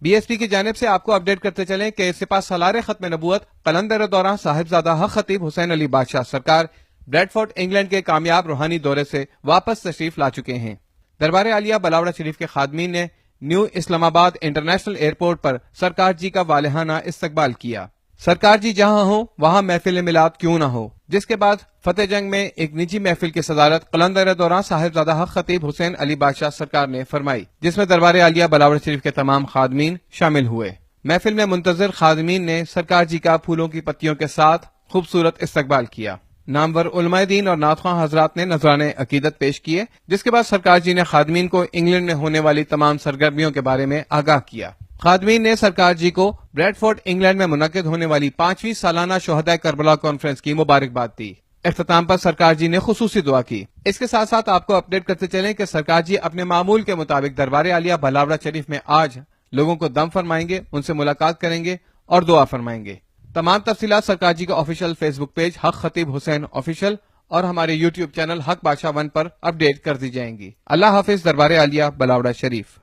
BSP کی جانب سے آپ کو اپڈیٹ کرتے چلیں کہ سپاہ سالار ختم نبوت قلندر دوران صاحبزادہ حق خطیب حسین علی بادشاہ سرکار بریڈ فورٹ انگلینڈ کے کامیاب روحانی دورے سے واپس تشریف لا چکے ہیں۔ دربار عالیہ بلاوڑہ شریف کے خادمین نے نیو اسلام آباد انٹرنیشنل ایئرپورٹ پر سرکار جی کا والہانہ استقبال کیا۔ سرکار جی جہاں ہوں وہاں محفل میلاد کیوں نہ ہو، جس کے بعد فتح جنگ میں ایک نجی محفل کی صدارت قلندر دوران صاحبزادہ حق خطیب حسین علی بادشاہ سرکار نے فرمائی، جس میں دربار عالیہ بلاوڑ شریف کے تمام خادمین شامل ہوئے۔ محفل میں منتظر خادمین نے سرکار جی کا پھولوں کی پتیوں کے ساتھ خوبصورت استقبال کیا۔ نامور علماء دین اور نعت خواں حضرات نے نذرانے عقیدت پیش کیے، جس کے بعد سرکار جی نے خادمین کو انگلینڈ میں ہونے والی تمام سرگرمیوں کے بارے میں آگاہ کیا۔ خادمین نے سرکار جی کو بریڈ فورٹ انگلینڈ میں منعقد ہونے والی 5ویں سالانہ شہداء کربلا کانفرنس کی مبارکباد دی۔ اختتام پر سرکار جی نے خصوصی دعا کی۔ اس کے ساتھ ساتھ آپ کو اپڈیٹ کرتے چلیں کہ سرکار جی اپنے معمول کے مطابق دربار عالیہ بلاوڑہ شریف میں آج لوگوں کو دم فرمائیں گے، ان سے ملاقات کریں گے اور دعا فرمائیں گے۔ تمام تفصیلات سرکار جی کا آفیشیل فیس بک پیج حق خطیب حسین آفیشیل اور ہمارے یوٹیوب چینل حق بادشاہ 1 پر اپڈیٹ کر دی جائیں گی۔ اللہ حافظ۔ دربار عالیہ بلاوڑہ شریف۔